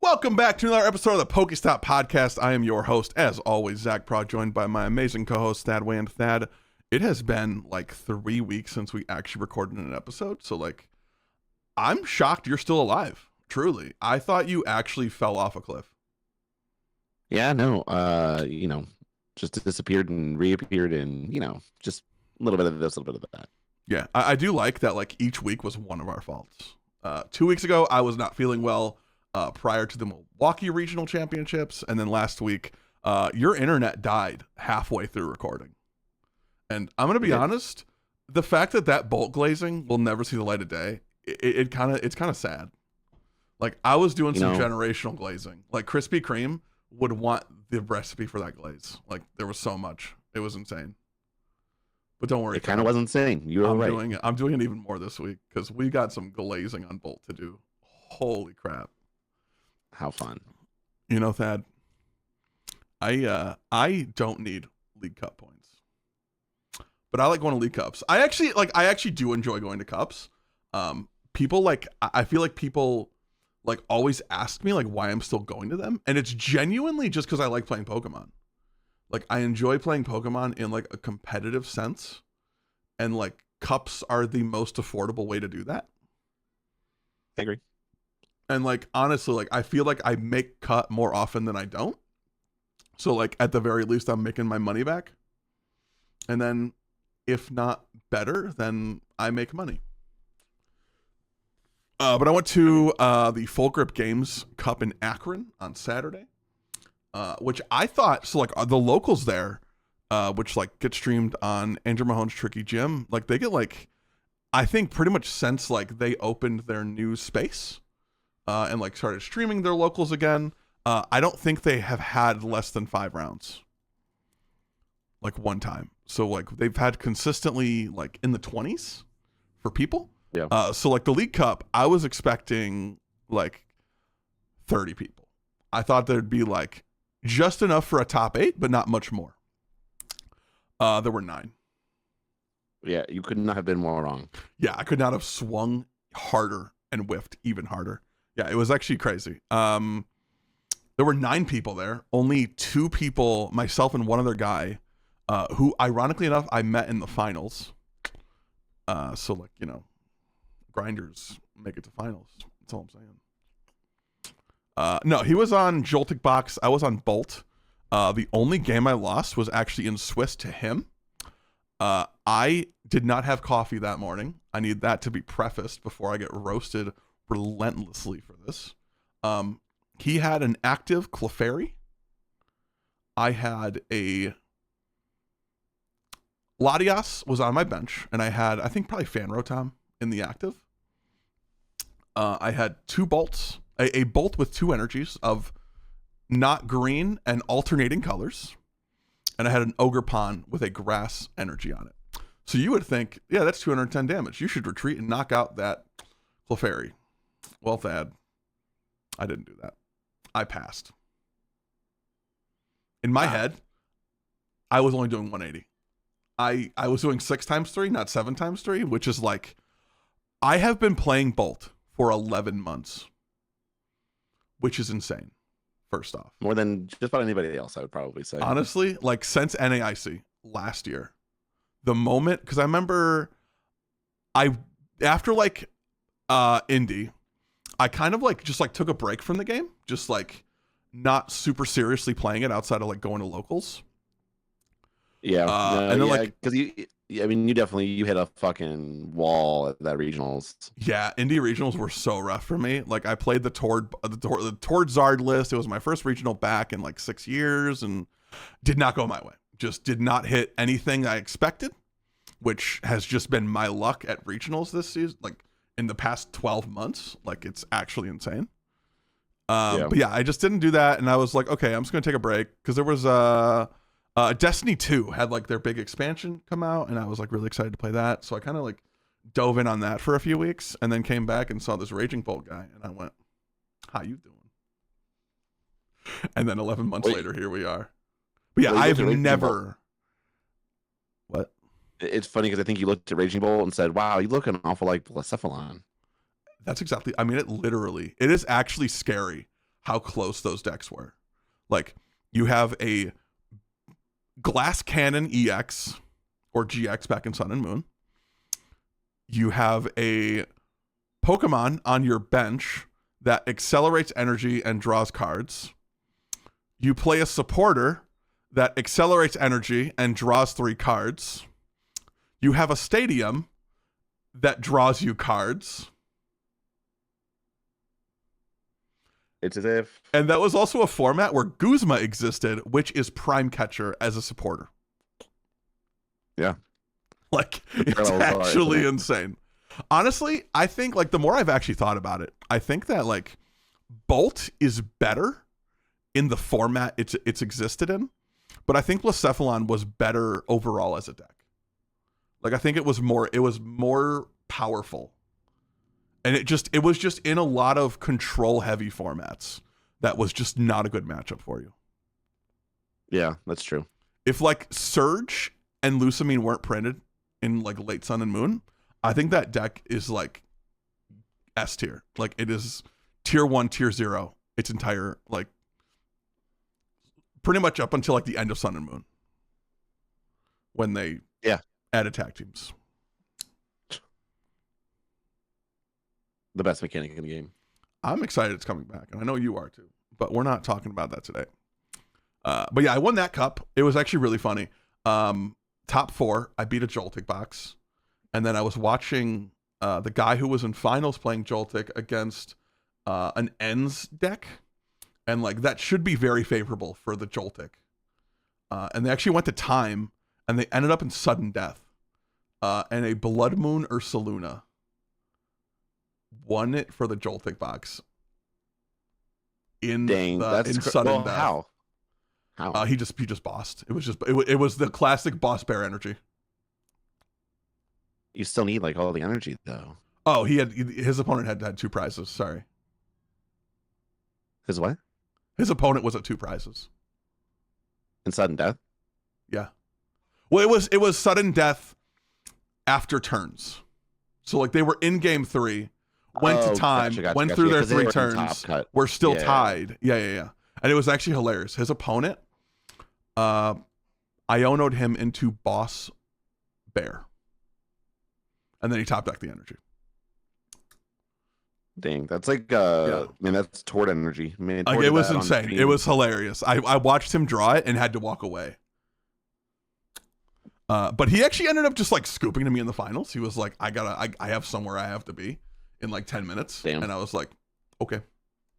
Welcome back to another episode of the PokeStop Podcast. I am your host, as always, Zach Prod, joined by my amazing co-host, Thad Wand. Thad, it has been like 3 weeks since we actually recorded an episode, so like, I'm shocked you're still alive, truly. I thought you actually fell off a cliff. Yeah, no, just disappeared and reappeared and, just a little bit of this, a little bit of that. Yeah, I do like that, like, each week was one of our faults. 2 weeks ago, I was not feeling well prior to the Milwaukee Regional Championships, and then last week, your internet died halfway through recording. And I'm going to be honest, the fact that bolt glazing will never see the light of day, it's kind of sad. Like, I was doing some generational glazing. Like, Krispy Kreme would want the recipe for that glaze. Like, there was so much. It was insane. But don't worry. It kind of was insane. You were right. I'm doing it even more this week because we got some glazing on Bolt to do. Holy crap. How fun. You know, Thad, I don't need League Cup points. But I like going to League Cups. I actually do enjoy going to Cups. I feel like people like always ask me like why I'm still going to them, and it's genuinely just because I like playing Pokemon. Like, I enjoy playing Pokemon in like a competitive sense, and like Cups are the most affordable way to do that. I agree. And like, honestly, like I feel like I make cut more often than I don't. So like at the very least, I'm making my money back. And then if not better, then I make money. But I went to the Full Grip Games Cup in Akron on Saturday, which I thought, so like the locals there, which like get streamed on Andrew Mahone's Tricky Gym, like they get like, I think pretty much since like they opened their new space and like started streaming their locals again, I don't think they have had less than 5 rounds, like one time. So like they've had consistently like in the 20s for people. Yeah. So like the League Cup, I was expecting like 30 people. I thought there'd be like just enough for a top 8, but not much more. There were 9. Yeah, you could not have been more wrong. Yeah, I could not have swung harder and whiffed even harder. Yeah, it was actually crazy. There were 9 people there. Only 2 people, myself and one other guy, who ironically enough I met in the finals. So like, grinders make it to finals. That's all I'm saying. No, he was on Joltik Box. I was on Bolt. The only game I lost was actually in Swiss to him. I did not have coffee that morning. I need that to be prefaced before I get roasted relentlessly for this. He had an active Clefairy. I had a Latias was on my bench, and I had, I think, probably Fanrotom in the active. I had 2 bolts, a bolt with 2 energies of not green and alternating colors. And I had an Ogerpon with a grass energy on it. So you would think, yeah, that's 210 damage. You should retreat and knock out that Clefairy. Well, Thad, I didn't do that. I passed. In my head, I was only doing 180. I was doing 6 times 3, not 7 times 3, which is like, I have been playing Bolt for 11 months, which is insane. First off, more than just about anybody else, I would probably say. Honestly, like since NAIC last year, the moment, because I remember after like Indy, I kind of like just like took a break from the game, just like not super seriously playing it outside of like going to locals. Yeah, and then like because you hit a fucking wall at that regionals. Yeah, Indy regionals were so rough for me. Like I played the Tord Zard list. It was my first regional back in like 6 years, and did not go my way. Just did not hit anything I expected, which has just been my luck at regionals this season. Like in the past 12 months, like it's actually insane. But yeah, I just didn't do that, and I was like, okay, I'm just gonna take a break because there was Destiny 2 had like their big expansion come out, and I was like really excited to play that. So I kind of like dove in on that for a few weeks, and then came back and saw this Raging Bolt guy, and I went, "How you doing?" And then 11 months later, here we are. But yeah, I've never. What? It's funny because I think you looked at Raging Bolt and said, "Wow, you look an awful like Blacephalon." That's exactly. I mean, it is actually scary how close those decks were. Like, you have a Glass Cannon EX or GX back in Sun and Moon. You have a Pokemon on your bench that accelerates energy and draws cards. You play a supporter that accelerates energy and draws 3 cards. You have a stadium that draws you cards. It's as if... And that was also a format where Guzma existed, which is Prime Catcher as a supporter. Yeah. Like, it's actually insane. Honestly, I think, like, the more I've actually thought about it, I think that, like, Bolt is better in the format it's existed in, but I think Blacephalon was better overall as a deck. Like, I think it was more powerful. And it was just in a lot of control heavy formats that was just not a good matchup for you. Yeah, that's true. If like Surge and Lusamine weren't printed in like late Sun and Moon, I think that deck is like S tier. Like, it is tier 1, tier 0. Its entire, like, pretty much up until like the end of Sun and Moon, when they added tag teams. The best mechanic in the game. I'm excited it's coming back, and I know you are too, but we're not talking about that today. But yeah, I won that cup. It was actually really funny. Top 4, I beat a Joltik box, and then I was watching the guy who was in finals playing Joltik against an Ends deck, and like that should be very favorable for the Joltik. And they actually went to time, and they ended up in sudden death. And a Blood Moon Ursaluna won it for the Joltik box. In sudden death. How? He just bossed. It was the classic boss bear energy. You still need like all the energy though. Oh, his opponent had 2 prizes. Sorry. His what? His opponent was at 2 prizes. In sudden death? Yeah. Well, it was sudden death after turns. So like they were in game 3, went to time, went through their 3 turns. We're still tied. Yeah. And it was actually hilarious. His opponent, Iono'd him into boss bear. And then he top decked the energy. Dang, that's like I mean, that's Tord energy. I mean, like, it was insane. It was hilarious. I watched him draw it and had to walk away. But he actually ended up just like scooping to me in the finals. He was like, I have somewhere I have to be in like 10 minutes. Damn. And I was like, okay,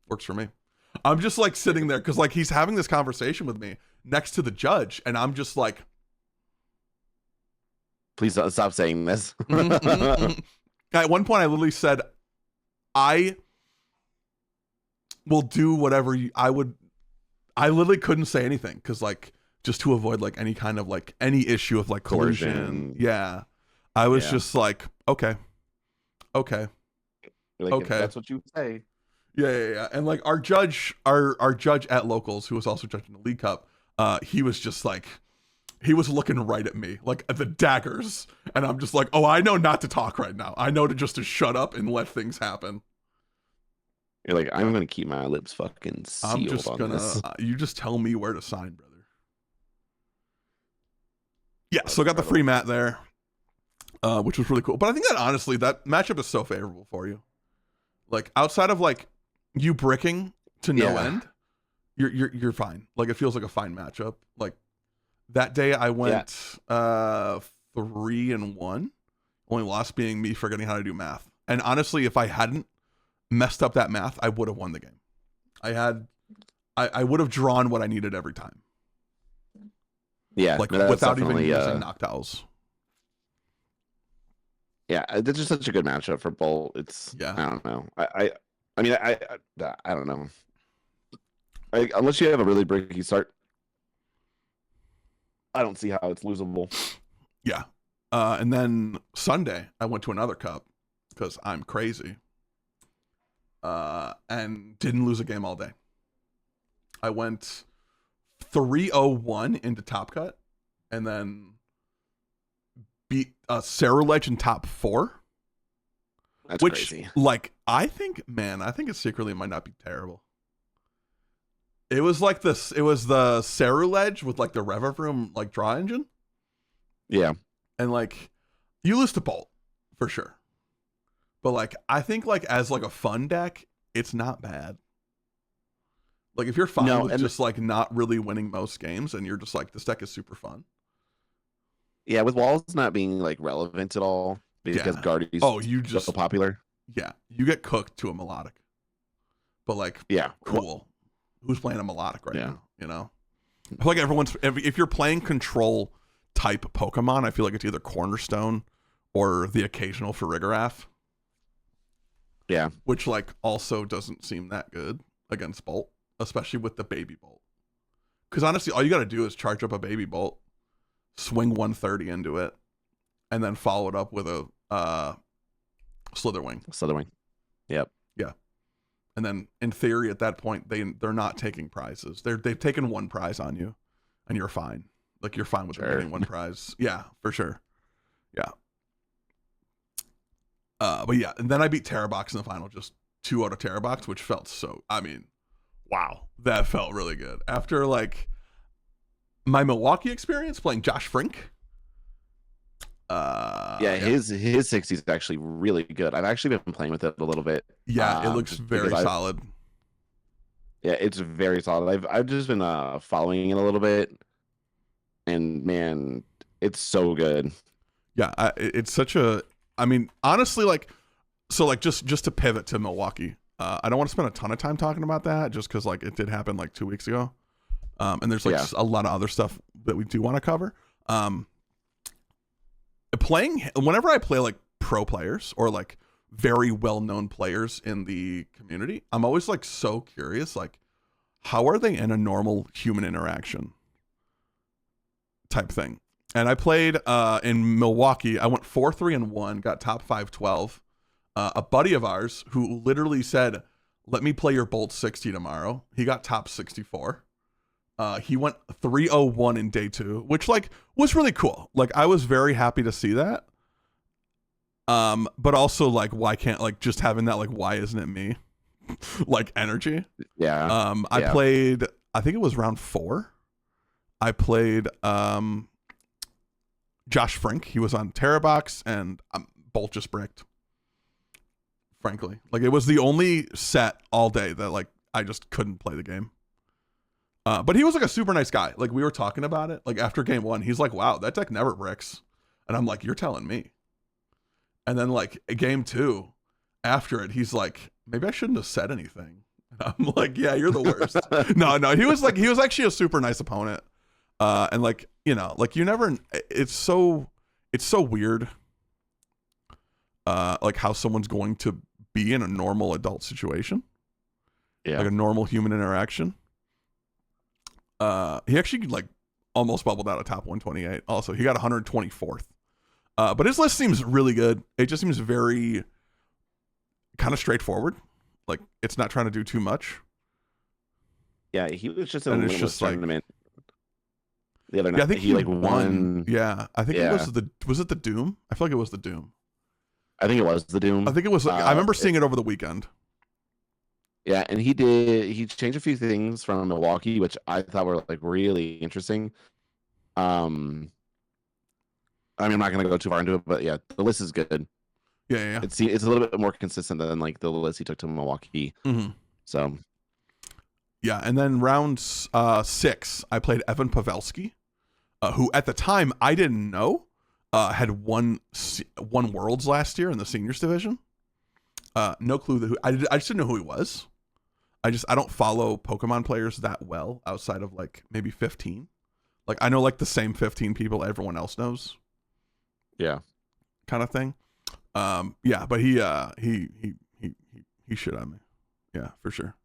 works for me. I'm just like sitting there because like he's having this conversation with me next to the judge, and I'm just like, please don't stop saying this. At one point I literally said, I will do whatever I literally couldn't say anything because like just to avoid like any kind of like any issue of like collusion. Yeah. I was just like, okay. Like, okay. That's what you say. Yeah. And like our judge at locals, who was also judging the League Cup, he was just like, he was looking right at me, like at the daggers. And I'm just like, oh, I know not to talk right now. I know to shut up and let things happen. You're like, I'm going to keep my lips fucking sealed. I'm just on this. You just tell me where to sign, brother. Yeah, so I got the free mat there, which was really cool. But I think that honestly, that matchup is so favorable for you. Like outside of like you bricking to no end, you're fine. Like it feels like a fine matchup. Like that day I went 3-1, only loss being me forgetting how to do math. And honestly, if I hadn't messed up that math, I would have won the game. I would have drawn what I needed every time. Yeah, like without even using Noctowls. Yeah, it's just such a good matchup for Bolt. It's I don't know. I mean I don't know. Unless you have a really bricky start, I don't see how it's losable. Yeah. And then Sunday, I went to another cup because I'm crazy. And didn't lose a game all day. I went 3-0-1 into Top Cut, and then beat Cerulege in top 4. That's which, crazy. Like, I think it secretly might not be terrible. It was like this. It was the Ceruledge with like the Revavroom like draw engine. Yeah. And like you lose to Bolt for sure. But like I think like as like a fun deck, it's not bad. Like if you're fine with just like not really winning most games and you're just like this deck is super fun. Yeah, with walls not being like relevant at all because Guardy's so popular. Yeah, you get cooked to a melodic. But like cool. Who's playing a melodic right now? You know? I feel like if you're playing control type Pokemon, I feel like it's either Cornerstone or the occasional Farigiraf. Yeah. Which like also doesn't seem that good against Bolt, especially with the Baby Bolt. Because honestly, all you got to do is charge up a Baby Bolt, swing 130 into it, and then follow it up with a Slitherwing. Yep. Yeah. And then in theory at that point, they're not taking prizes. They've taken one prize on you and you're fine. Like you're fine with getting one prize. Yeah, for sure. Yeah. But yeah, and then I beat Terrabox in the final, just 2 out of Terrabox, which felt wow, that felt really good. After like my Milwaukee experience playing Josh Frink. His 60 is actually really good. I've actually been playing with it a little bit. Yeah, it looks very solid. Yeah, it's very solid. I've just been following it a little bit, and man, it's so good. Yeah, it's such a. I mean, honestly, like, so like just to pivot to Milwaukee. I don't want to spend a ton of time talking about that, just because like it did happen like 2 weeks ago, and there's like a lot of other stuff that we do want to cover. Whenever I play like pro players or like very well-known players in the community, I'm always like so curious, like how are they in a normal human interaction type thing. And I played in Milwaukee. I went 4-3-1, got top 512. A buddy of ours who literally said, let me play your Bolt 60 tomorrow. He got top 64. He went 3-0-1 in day 2, which like was really cool. Like I was very happy to see that. But also like, why can't like just having that, like, why isn't it me? Like energy. Yeah. I played, I think it was round 4. I played, Josh Frink. He was on Terrabox and Bolt just bricked. Frankly, like it was the only set all day that like I just couldn't play the game. But he was like a super nice guy. Like we were talking about it. Like after game 1, he's like, "Wow, that deck never bricks," and I'm like, "You're telling me." And then like game 2, after it, he's like, "Maybe I shouldn't have said anything." And I'm like, "Yeah, you're the worst." No, he was actually a super nice opponent. And like, you know, like you never. It's so weird. Like how someone's going to be in a normal adult situation. Yeah. Like a normal human interaction. He actually like almost bubbled out of top 128. Also, he got 124th. But his list seems really good. It just seems very kind of straightforward. Like it's not trying to do too much. Yeah, he was just in a little tournament the other night. Yeah, I think he like won. Yeah, I think it was it the Doom? I feel like it was the Doom. I think it was the Doom. I think it was. I remember seeing it over the weekend. Yeah, and he changed a few things from Milwaukee, which I thought were like really interesting. I mean, I'm not going to go too far into it, but yeah, the list is good. Yeah. It's a little bit more consistent than like the list he took to Milwaukee. Mm-hmm. So, yeah, and then round 6, I played Evan Pavelski, who at the time I didn't know had won Worlds last year in the seniors division. No clue I just didn't know who he was. I don't follow Pokemon players that well outside of like maybe 15. Like I know like the same 15 people everyone else knows. Yeah. Kind of thing. Yeah, but he shit on me. Yeah, for sure.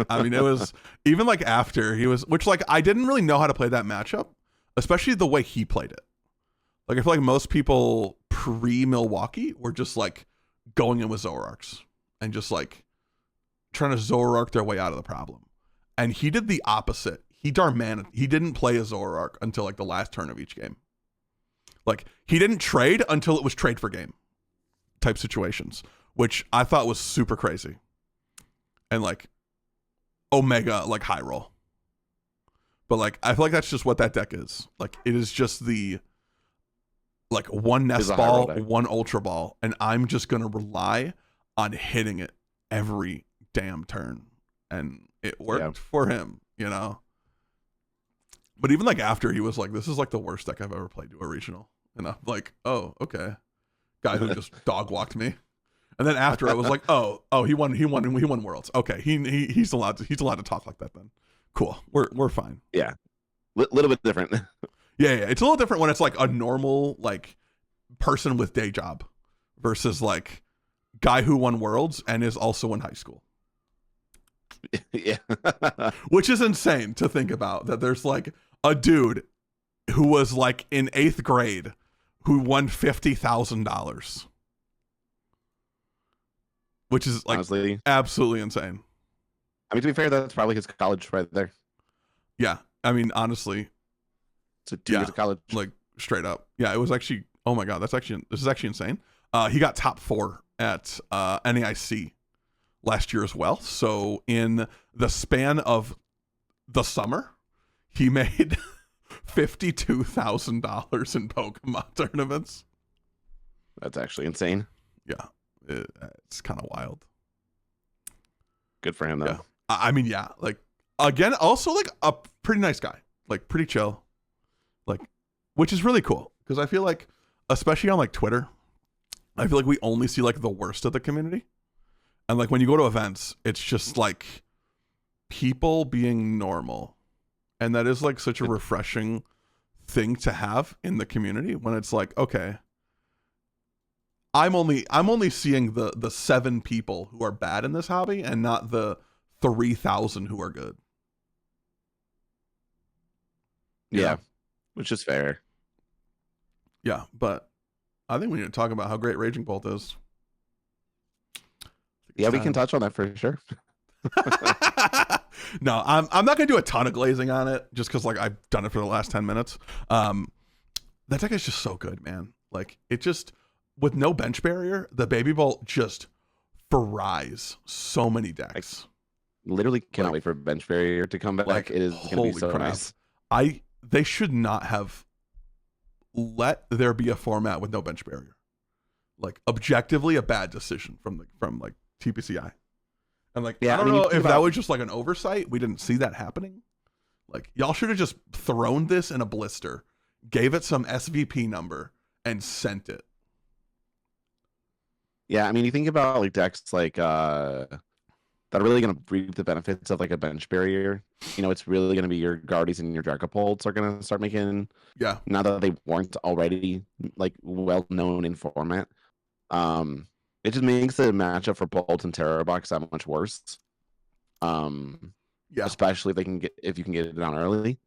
I mean, it was even like after he was, which like I didn't really know how to play that matchup, especially the way he played it. Like I feel like most people pre-Milwaukee were just like going in with Zoroarks and just like trying to Zoroark their way out of the problem. And he did the opposite. He didn't play a Zoroark until like the last turn of each game. Like he didn't trade until it was trade for game type situations, which I thought was super crazy. And like Omega like high roll. But like I feel like that's just what that deck is. Like it is just the like one nest ball, one ultra ball, and I'm just gonna rely on hitting it every damn turn. And it worked for him, you know. But even like after, he was like, this is like the worst deck I've ever played to a regional. And I'm like, oh, okay. Guy who just dog walked me. And then after I was like, oh, he won Worlds. Okay, he's allowed to talk like that then. Cool. We're fine. Yeah. Little bit different. Yeah. It's a little different when it's like a normal like person with day job versus like guy who won Worlds and is also in high school. Yeah. Which is insane to think about, that there's like a dude who was like in 8th grade who won $50,000. Which is like honestly absolutely insane. I mean, to be fair, that's probably his college right there. Yeah. I mean, honestly. It's a 2 years of college. Like straight up. Yeah, it was actually, oh my God, this is actually insane. He got top 4 at NAIC last year as well. So in the span of the summer, he made $52,000 in Pokemon tournaments. That's actually insane. Yeah, it's kind of wild. Good for him though. Yeah. I mean, yeah, like again, also like a pretty nice guy, like pretty chill, like, which is really cool because I feel like, especially on like Twitter, I feel like we only see like the worst of the community. And like when you go to events, it's just like people being normal. And that is like such a refreshing thing to have in the community when it's like, okay, I'm only seeing the 7 people who are bad in this hobby and not the 3,000 who are good. Yeah. Which is fair. Yeah, but I think we need to talk about how great Raging Bolt is. Yeah, we can touch on that for sure. No, I'm not gonna do a ton of glazing on it just because like I've done it for the last 10 minutes. That deck is just so good, man. Like it just, with no bench barrier, the Baby Bolt just fries so many decks. I literally cannot wait for bench barrier to come back. Like, it is gonna be so crap. nice. They should not have let there be a format with no bench barrier. Like objectively a bad decision from like TPCI. And like, yeah, I don't know if that was just like an oversight. We didn't see that happening. Like y'all should have just thrown this in a blister, gave it some SVP number and sent it. Yeah. I mean, you think about like decks like, that are really going to reap the benefits of like a bench barrier. You know, it's really going to be your Guardies and your Dragapults are going to start making, now that they weren't already like well known in format. It just makes the matchup for Bolt and Terror Box that much worse. Especially if you can get it down early.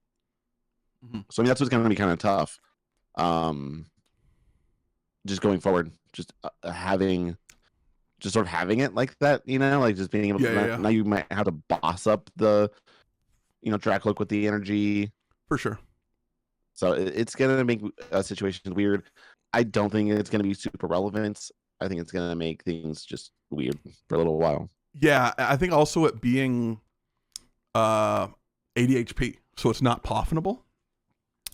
Mm-hmm. So I mean that's what's going to be kind of tough. Just going forward, just having it like that, you know, like just being able to. Now you might have to boss up the, you know, Dracloak with the energy for sure. So it's going to make a situation weird. I don't think it's going to be super relevant. I think it's going to make things just weird for a little while. Yeah, I think also it being 80 HP, so it's not poffinable.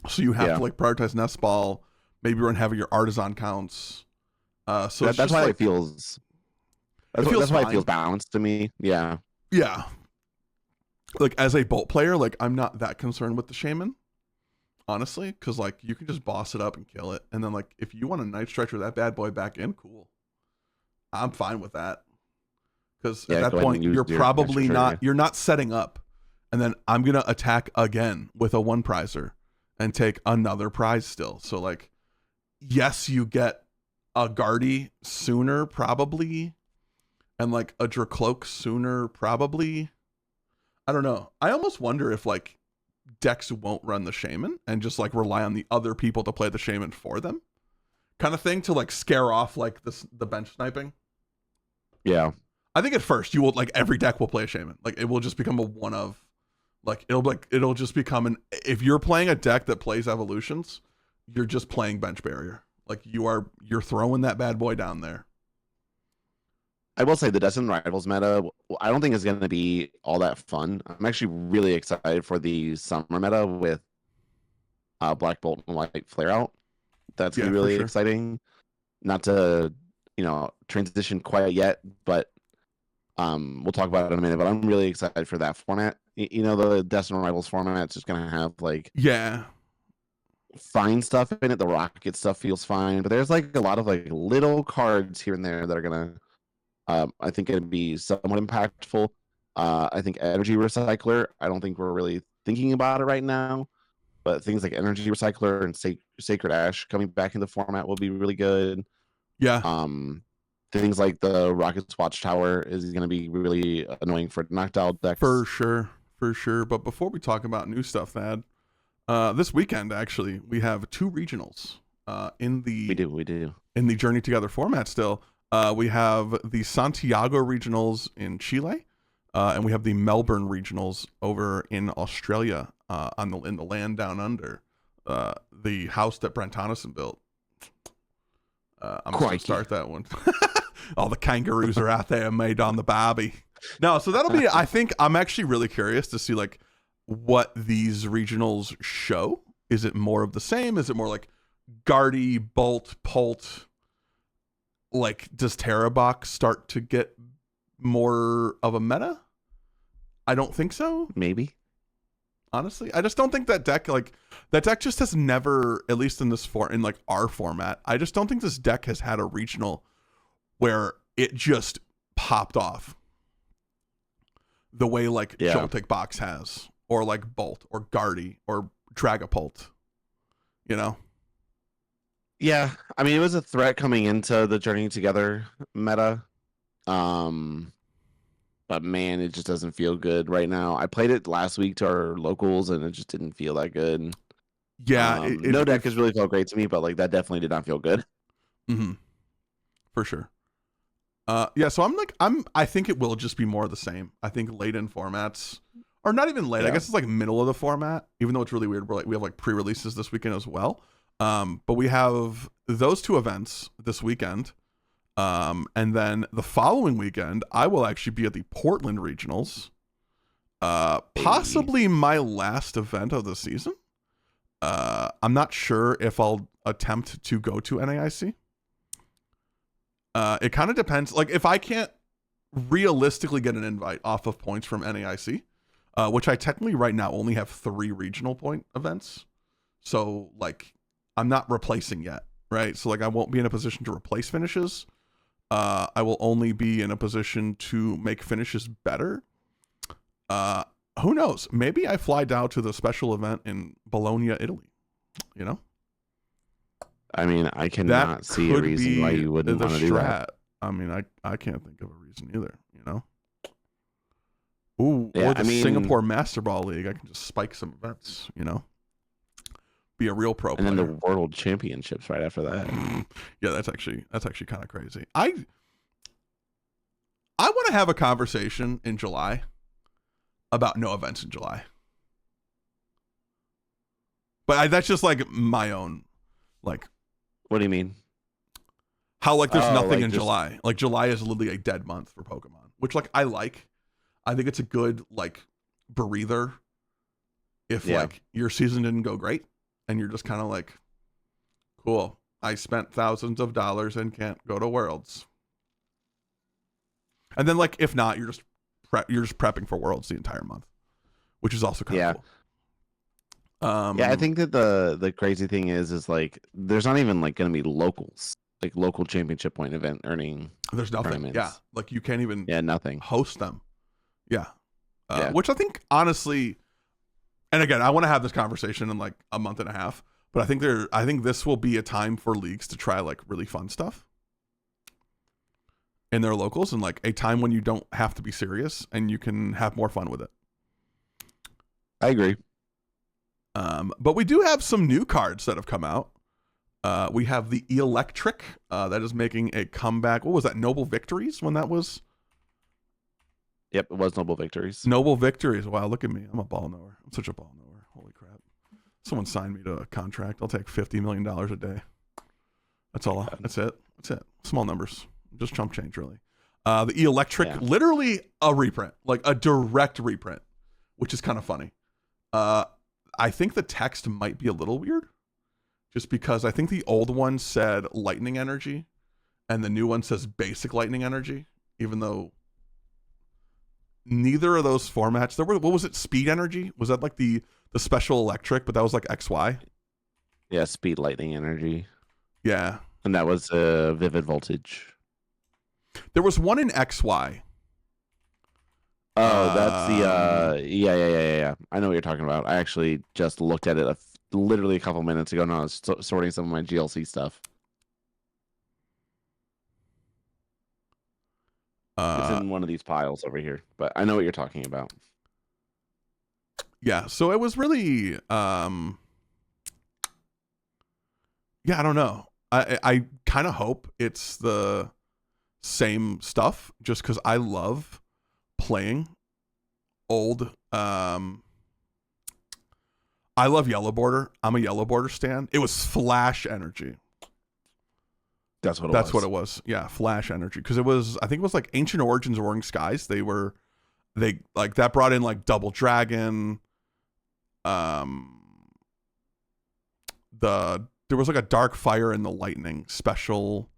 So you have to like prioritize Nest Ball, maybe run heavy your Artisan counts. So that's why it feels. That's why it feels balanced to me. Yeah. Yeah. Like as a Bolt player, like I'm not that concerned with the Shaman, honestly, because like you can just boss it up and kill it, and then like if you want a Night Stretcher that bad boy back in, cool. I'm fine with that. Because at that point, you're probably not, you're not setting up. And then I'm going to attack again with a 1-prizer and take another prize still. So like, yes, you get a Guardy sooner, probably. And like a Dracloak sooner, probably. I don't know. I almost wonder if like decks won't run the Shaman and just like rely on the other people to play the Shaman for them. Kind of thing to like scare off like the bench sniping. Yeah. I think at first you will like every deck will play a Shaman. Like it will just become a one of, like it'll just become an, if you're playing a deck that plays evolutions, you're just playing bench barrier. Like you're throwing that bad boy down there. I will say the Destined Rivals meta, I don't think is going to be all that fun. I'm actually really excited for the summer meta with Black Bolt and White Flare Out. That's going Yeah, to be for really sure. exciting. Not to, transition quite yet, but we'll talk about it in a minute. But I'm really excited for that format. The Destined Rivals format is just going to have like Yeah. fine stuff in it. The Rocket stuff feels fine, but there's like a lot of like little cards here and there that are going to I think it'd be somewhat impactful. I think Energy Recycler, I don't think we're really thinking about it right now, but things like Energy Recycler and Sacred Ash coming back into format will be really good. Yeah. Things like the Rocket's Watchtower is going to be really annoying for knocked out decks. For sure. For sure. But before we talk about new stuff, Thad, this weekend, actually, we have 2 regionals in the We do. in the Journey Together format still. We have the Santiago regionals in Chile, and we have the Melbourne regionals over in Australia, in the land down under, the house that Brent Tonneson built. I'm just gonna start that one. All the kangaroos are out there made on the Barbie. No, so that'll be. I think I'm actually really curious to see like what these regionals show. Is it more of the same? Is it more like Guardy, Bolt, Pult? Like, does Terrabox start to get more of a meta? I don't think so. Maybe. Honestly, I just don't think that deck just has never, at least in like our format, I just don't think this deck has had a regional where it just popped off the way like Joltik Box has, or like Bolt or Guardy or Dragapult, Yeah, I mean, it was a threat coming into the Journey Together meta. But man, it just doesn't feel good right now. I played it last week to our locals, and it just didn't feel that good. Yeah, no deck has really felt great to me, but like that definitely did not feel good. Mm-hmm. For sure. Yeah, so I think it will just be more of the same. I think late in formats, or not even late. I guess it's like middle of the format, even though it's really weird. We have like pre-releases this weekend as well. But we have those 2 events this weekend. And then the following weekend, I will actually be at the Portland Regionals. Possibly my last event of the season. I'm not sure if I'll attempt to go to NAIC. It kind of depends. Like, if I can't realistically get an invite off of points from NAIC, which I technically right now only have 3 regional point events. So, like, I'm not replacing yet, right? So, like, I won't be in a position to replace finishes. I will only be in a position to make finishes better. Who knows? Maybe I fly down to the special event in Bologna, Italy. I mean, I cannot see a reason why you wouldn't want to do that. I mean, I can't think of a reason either, Ooh, yeah, or the Singapore Master Ball League. I can just spike some events, be a real pro player. And then the World Championships right after that. Yeah, that's actually kind of crazy. I want to have a conversation in July about no events in July. But that's just like my own, like. What do you mean? How like there's nothing in July. Like July is literally a dead month for Pokemon, which like I like. I think it's a good like breather if like your season didn't go great and you're just kind of like, cool, I spent thousands of dollars and can't go to Worlds. And then like if not, you're just prepping for Worlds the entire month, which is also kind of cool. I think that the crazy thing is like there's not even like going to be locals, like local championship point event earning. There's nothing. Tournaments. Yeah, like you can't even nothing host them. Yeah. Which I think honestly, and again, I want to have this conversation in like a month and a half, but I think this will be a time for leagues to try like really fun stuff in their locals, and like a time when you don't have to be serious and you can have more fun with it. I agree. But we do have some new cards that have come out. We have the Electric that is making a comeback. What was that? Noble Victories when that was? Yep, it was Noble Victories. Noble Victories. Wow, look at me. I'm a ball knower. I'm such a ball knower. Holy crap. Someone signed me to a contract. I'll take $50 million a day. That's all. That's it. Small numbers. Just chump change, really. The Electric, literally a reprint, like a direct reprint, which is kind of funny. I think the text might be a little weird, just because I think the old one said lightning energy, and the new one says basic lightning energy, even though neither of those formats. What was it? Speed energy? Was that like the special electric? But that was like XY. Yeah, speed lightning energy. Yeah, and that was vivid voltage. There was one in XY. Oh, that's the yeah. I know what you're talking about. I actually just looked at it literally a couple minutes ago. Now I was sorting some of my GLC stuff. It's in one of these piles over here, but I know what you're talking about. Yeah, so it was really yeah, I don't know. I kind of hope it's the same stuff, just because I love playing old. I love Yellow Border. I'm a Yellow Border stan. It was Flash Energy. That's what it was. Yeah, Flash Energy. Because it was, I think it was like Ancient Origins Roaring Skies. They like that brought in like Double Dragon. There was like a Dark Fire and the Lightning special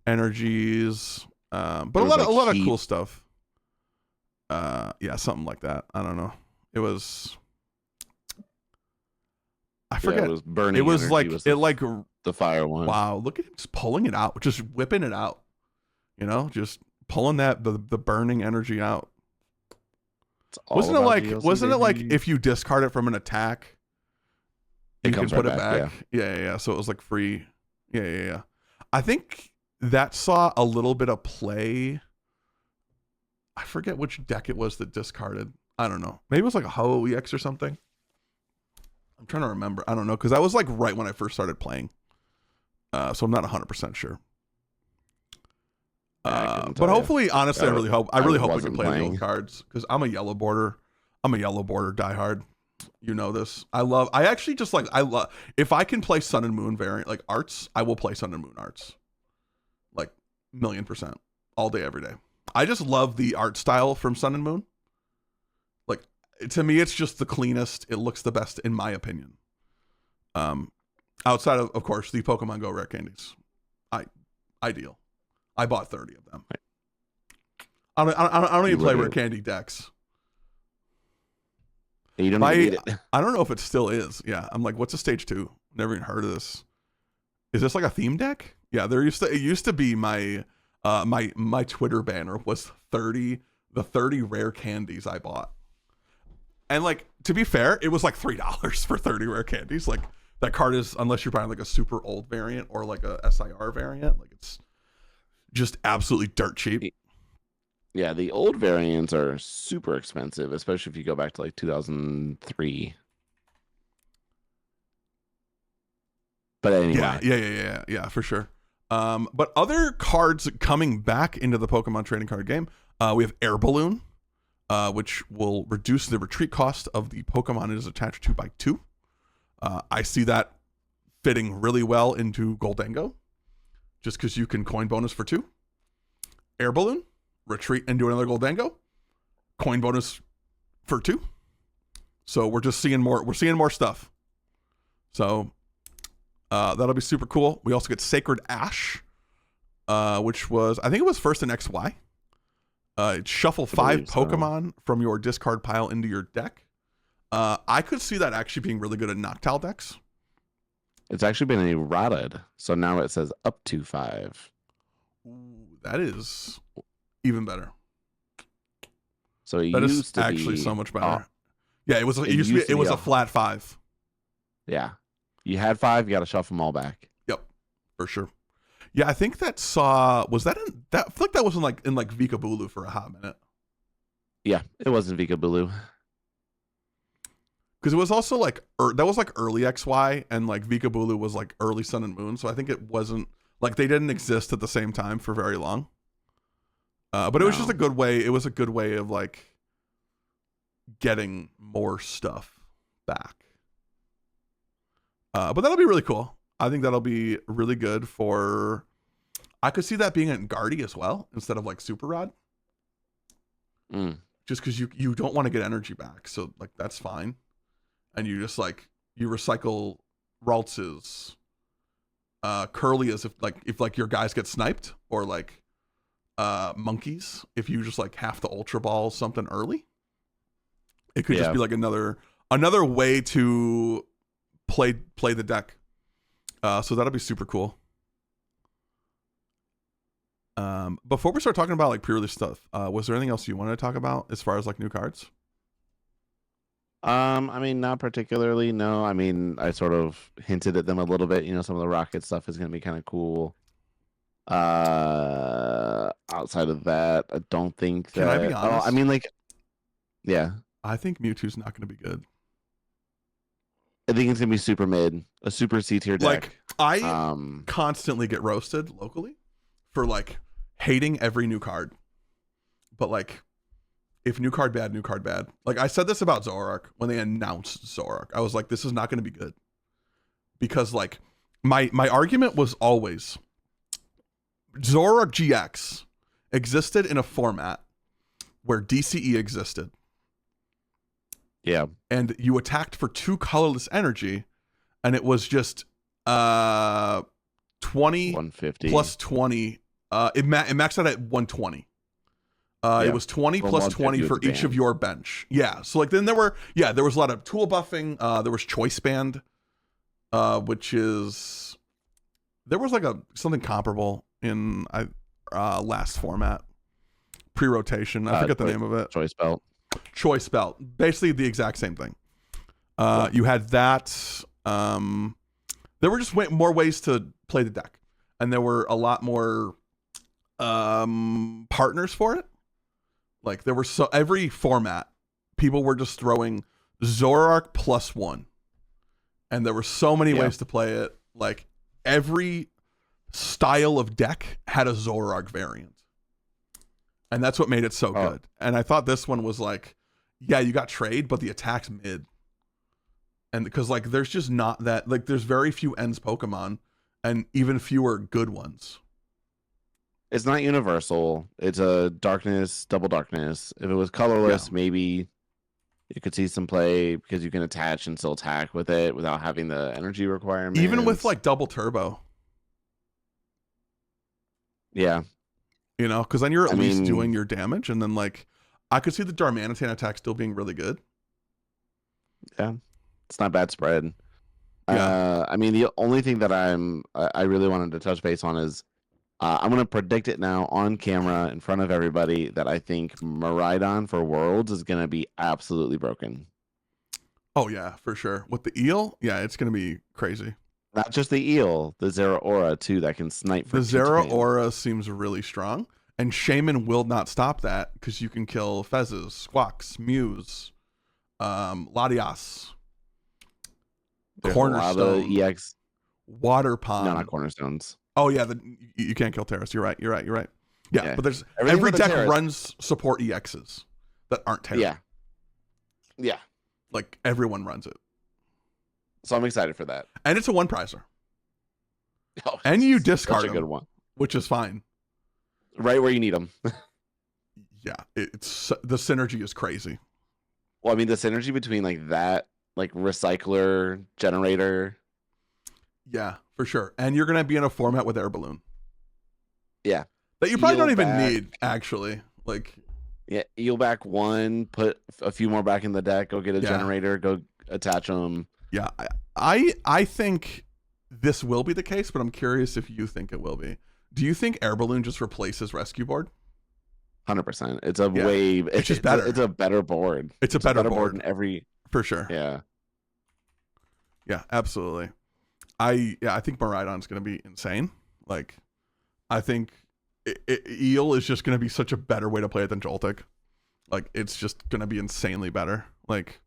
energies. But a lot of cool stuff. Yeah, something like that. I don't know. It was, I forget. Yeah, it was burning. It was like the fire one. Wow, look at him just pulling it out, just whipping it out. You know, just pulling the burning energy out. Wasn't it like if you discard it from an attack, you can put it back? Yeah. So it was like free. Yeah. I think that saw a little bit of play. I forget which deck it was that discarded. I don't know. Maybe it was like a Ho EX or something. I'm trying to remember. I don't know, because that was like right when I first started playing. So I'm not 100% sure. But hopefully, honestly, I really hope we can play the old cards, because I'm a Yellow Border diehard. You know this. I actually just like, if I can play Sun and Moon variant, like arts, I will play Sun and Moon arts. Like 1,000,000%. All day, every day. I just love the art style from Sun and Moon. Like, to me, it's just the cleanest. It looks the best, in my opinion. Outside of course, the Pokemon Go rare candies. Ideal. I bought 30 of them. I don't even play rare candy decks. You don't need it. I don't know if it still is. Yeah, I'm like, what's a stage 2? Never even heard of this. Is this like a theme deck? Yeah, it used to be my my Twitter banner was the 30 rare candies I bought. And like, to be fair, it was like $3 for 30 rare candies. Like, that card is, unless you're buying like a super old variant or like a SIR variant, like it's just absolutely dirt cheap. Yeah, the old variants are super expensive, especially if you go back to like 2003. But anyway. Yeah, for sure. But other cards coming back into the Pokemon trading card game, we have Air Balloon, which will reduce the retreat cost of the Pokemon it is attached to by 2. I see that fitting really well into Goldango, just because you can coin bonus for 2. Air Balloon, retreat and do another Goldango, coin bonus for 2. So we're just seeing more. We're seeing more stuff. So that'll be super cool. We also get Sacred Ash, which was, I think it was first in XY. Shuffle 5 Pokemon from your discard pile into your deck. I could see that actually being really good at Noctowl decks. It's actually been errated, so now it says up to 5. Ooh, that is even better. So it that used is to actually be, so much better. Yeah, it was a flat 5. Yeah, you had 5, you got to shuffle them all back. Yep, for sure. Yeah, I think that I feel like that was in like Vikabulu for a hot minute. Yeah, it wasn't Vikabulu. Because it was also like, that was like early XY, and like Vikabulu was like early Sun and Moon, so I think it wasn't, like they didn't exist at the same time for very long. But it was just a good way, it was a good way of like getting more stuff back. But that'll be really cool. I think that'll be really good for I could see that being in Guardy as well instead of like Super Rod. Just because you don't want to get energy back, so like that's fine, and you just like you recycle Ralts's, Curly as if your guys get sniped, or like monkeys if you just like half the Ultra Ball something early. It could just be like another way to play the deck. So that'll be super cool. Before we start talking about like pre-release stuff, was there anything else you wanted to talk about as far as like new cards? I mean, not particularly. No, I mean, I sort of hinted at them a little bit. You know, some of the Rocket stuff is going to be kind of cool. Outside of that, I don't think that. Can I be honest? I mean, like, yeah. I think Mewtwo's not going to be good. I think it's going to be super mid, a super C tier deck. Like, I constantly get roasted locally for like hating every new card. But like, if new card bad, new card bad. Like, I said this about Zoroark when they announced Zoroark. I was like, this is not going to be good. Because like, my argument was always, Zoroark GX existed in a format where DCE existed. Yeah. And you attacked for 2 colorless energy, and it was just 20 150 plus 20. It maxed out at 120. It was 20 plus 20 for each of your bench. Yeah. So like then there was a lot of tool buffing. There was choice band, which is there was like something comparable in last format. Pre-rotation. I forget the name of it. Choice belt, basically the exact same thing. You had that. There were just more ways to play the deck, and there were a lot more partners for it. Like there were every format, people were just throwing Zoroark +1, and there were so many ways to play it. Like every style of deck had a Zoroark variant. And that's what made it so good. And I thought this one was like, yeah, you got trade, but the attack's mid. And because like there's just not that, like there's very few ends Pokemon and even fewer good ones. It's not universal. It's a darkness, double darkness. If it was colorless, maybe you could see some play because you can attach and still attack with it without having the energy requirement. Even with like double turbo. Yeah. You know, because then you're at least doing your damage, and then like I could see the Darmanitan attack still being really good. Yeah, it's not bad spread. Yeah. I mean, the only thing that I really wanted to touch base on is I'm going to predict it now on camera in front of everybody that I think Miraidon for Worlds is going to be absolutely broken. Oh yeah, for sure. With the eel, yeah, it's going to be crazy. Not just the eel, the Zeraora too that can snipe for the Zeraora seems really strong, and Shaman will not stop that because you can kill Fezzes, Squawks, Mews, Latias, Cornerstone, EX, Water Pond. No, not Cornerstones. Oh yeah, you can't kill Terrace. You're right. Yeah, but there's every deck runs support EXs that aren't Terrace. Yeah. Like everyone runs it. So I'm excited for that. And it's a one prizer. And you discard a good one, which is fine. Right where you need them. Yeah, it's the synergy is crazy. Well, I mean, the synergy between like that, like recycler, generator. Yeah, for sure. And you're gonna be in a format with Air Balloon. Yeah. That you probably don't even need, actually. Like. Yeah, eel back 1, put a few more back in the deck, go get a generator, go attach them. Yeah, I think this will be the case, but I'm curious if you think it will be. Do you think Air Balloon just replaces Rescue Board? 100%. It's a it's just better. It's a better board. It's a better board in every. For sure. Yeah. Yeah, absolutely. I think Miraidon's going to be insane. Like, I think Eel is just going to be such a better way to play it than Joltik. Like, it's just going to be insanely better. Like,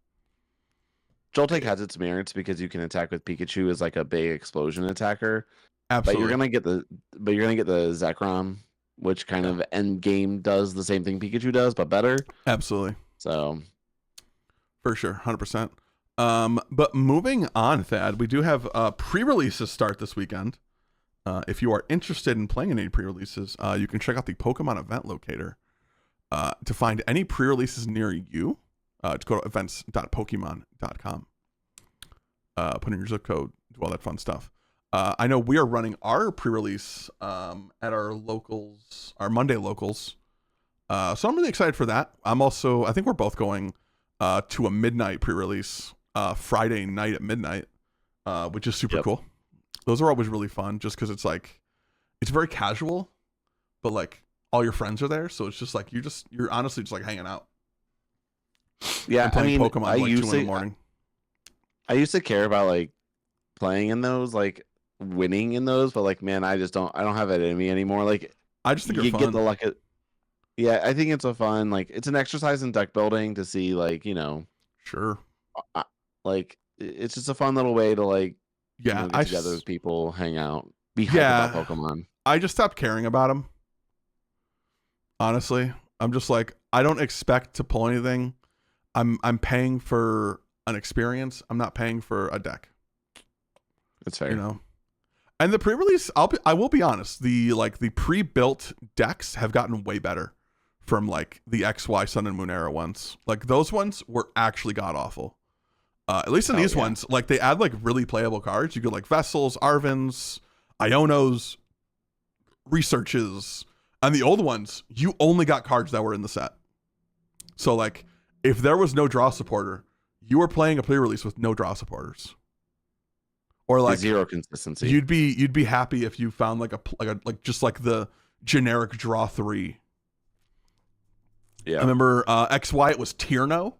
Joltik has its merits because you can attack with Pikachu as like a big explosion attacker. Absolutely. But you're gonna get the Zekrom, which kind of end game does the same thing Pikachu does, but better. Absolutely. So for sure, 100%. But moving on, Thad, we do have pre-releases start this weekend. If you are interested in playing any pre-releases, you can check out the Pokemon event locator to find any pre-releases near you. To go to events.pokemon.com. Put in your zip code, do all that fun stuff. I know we are running our pre-release at our locals, our Monday locals. So I'm really excited for that. I think we're both going to a midnight pre-release Friday night at midnight, which is super cool. Those are always really fun just because it's very casual, but like all your friends are there. So it's just like, you're honestly just like hanging out. Yeah. And playing Pokemon like 2 in the morning. I used to care about like playing in those, like winning in those, but like, man, I don't have it in me anymore. Like, I just think you it's fun. Get the luck. Yeah, I think it's a fun, like, it's an exercise in deck building to see, like, Sure. Like, it's just a fun little way to like, get together with people, hang out, be hyped about Pokemon. I just stopped caring about them. Honestly, I'm just like, I don't expect to pull anything. I'm paying for an experience. I'm not paying for a deck. That's fair. And the pre-release, I will be honest, the pre-built decks have gotten way better from like the XY Sun and Moon era ones. Like those ones were actually god awful. At least in these ones, like they add like really playable cards. You get like Vessels, Arvins, Ionos, Researches, and the old ones, you only got cards that were in the set. So like, if there was no draw supporter, you were playing a pre-release with no draw supporters, or like zero consistency. You'd be happy if you found like just like the generic draw 3. Yeah, I remember XY. It was Tierno.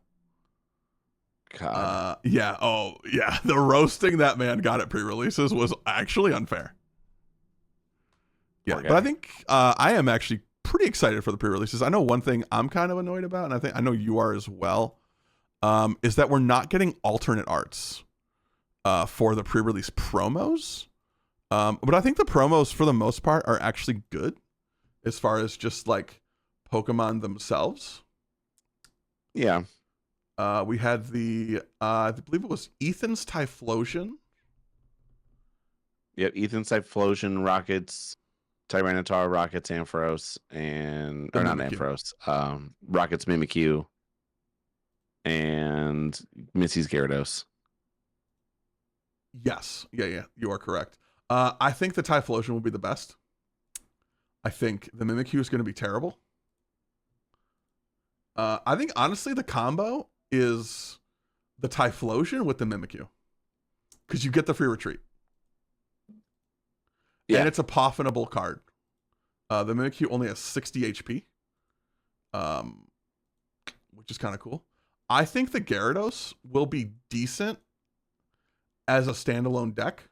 God. Yeah. Oh yeah. The roasting that man got at pre-releases was actually unfair. Yeah, but I think I am actually pretty excited for the pre-releases. I know one thing I'm kind of annoyed about, and I know you are as well, is that we're not getting alternate arts for the pre-release promos. But I think the promos, for the most part, are actually good as far as just like Pokemon themselves. Yeah. We had I believe it was Ethan's Typhlosion. Yep, Ethan's Typhlosion, Rockets, Tyranitar, Rockets, Ampharos, or not Ampharos, Rockets, Mimikyu, and Missy's Gyarados. Yes. Yeah, you are correct. I think the Typhlosion will be the best. I think the Mimikyu is going to be terrible. I think, honestly, the combo is the Typhlosion with the Mimikyu. Because you get the free retreat. Yeah. And it's a poffinable card. The Mimikyu only has 60 HP. Which is kind of cool. I think the Gyarados will be decent as a standalone deck.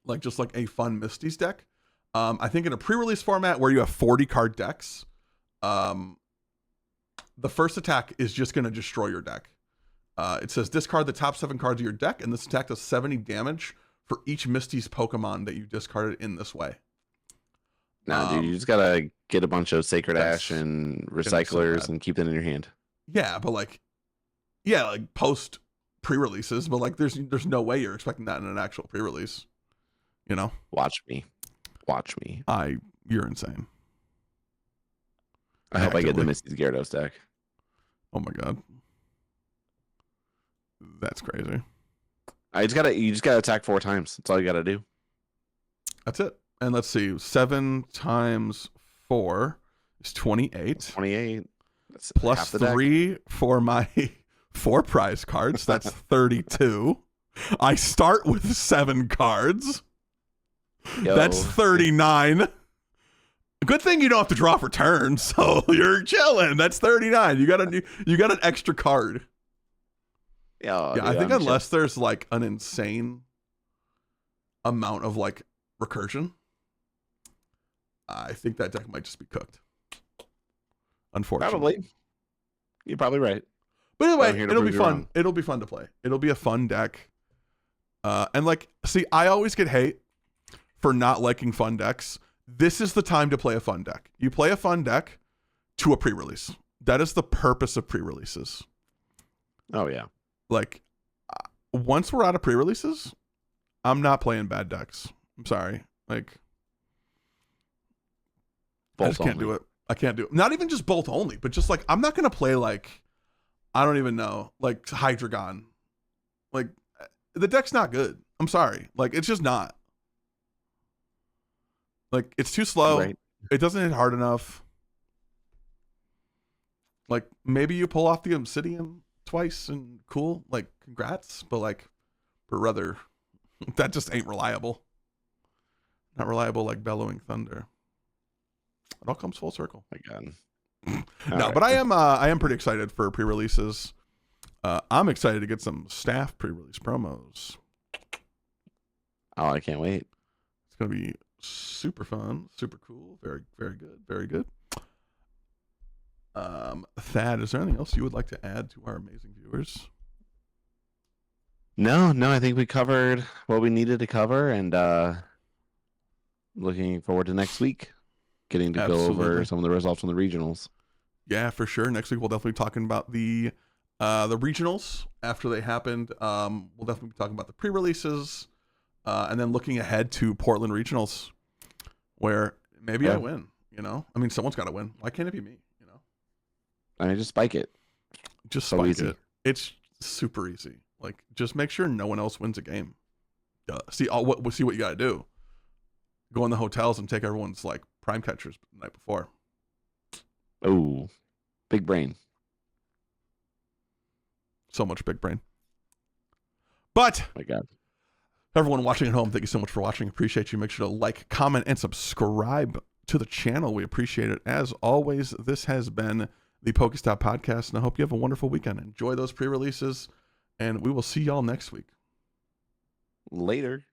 Like just like a fun Misty's deck. I think in a pre-release format where you have 40 card decks, the first attack is just going to destroy your deck. It says discard the top 7 cards of your deck, and this attack does 70 damage for each Misty's Pokemon that you discarded in this way. Nah, dude, you just gotta get a bunch of Sacred Ash and Recyclers and keep them in your hand. Yeah, but like post pre-releases, but like there's no way you're expecting that in an actual pre-release. Watch me. You're insane. I hope I get the Misty's Gyarados deck. Oh my god, that's crazy. You just gotta attack 4 times. That's all you gotta do. That's it. And let's see, 7 times 4 is 28. 28. That's plus 3 for my 4 prize cards. That's 32. I start with 7 cards. That's 39. Good thing you don't have to draw for turns, so you're chilling. That's 39. You got an extra card. Yeah, I think unless there's like an insane amount of like recursion, I think that deck might just be cooked. Unfortunately. Probably. You're probably right. But anyway, it'll be fun. Wrong. It'll be fun to play. It'll be a fun deck. And like, see, I always get hate for not liking fun decks. This is the time to play a fun deck. You play a fun deck to a pre-release. That is the purpose of pre-releases. Oh, yeah. Like, once we're out of pre-releases, I'm not playing bad decks. I'm sorry. Like, I Both just can't only. do it. I can't do it. Not even just both only, but just like I'm not gonna play like I don't even know like Hydreigon. Like the deck's not good. I'm sorry. Like it's just not. Like it's too slow. Right. It doesn't hit hard enough. Like maybe you pull off the Obsidian twice and cool. Like congrats, but rather that just ain't reliable. Not reliable like bellowing thunder. It all comes full circle. My God. No, right. but I am pretty excited for pre-releases. I'm excited to get some staff pre-release promos. Oh, I can't wait. It's gonna be super fun, super cool, very, very good, very good. Thad, is there anything else you would like to add to our amazing viewers? No, I think we covered what we needed to cover, and looking forward to next week, getting to go Absolutely. over some of the results from the regionals. Yeah, for sure. Next week we'll definitely be talking about the regionals after they happened. We'll definitely be talking about the pre-releases, and then looking ahead to Portland regionals, where maybe I win. You know, I mean, someone's got to win. Why can't it be me? You know, I mean, just spike it. just So spike easy. it. It's super easy. Like, just make sure no one else wins a game. See what you got to do. Go in the hotels and take everyone's like prime catchers the night before. Oh, big brain. So much big brain. But My God. everyone watching at home, thank you so much for watching. Appreciate you. Make sure to like, comment, and subscribe to the channel. We appreciate it. As always, this has been the PokeStop Podcast, and I hope you have a wonderful weekend. Enjoy those pre-releases, and we will see y'all next week. Later.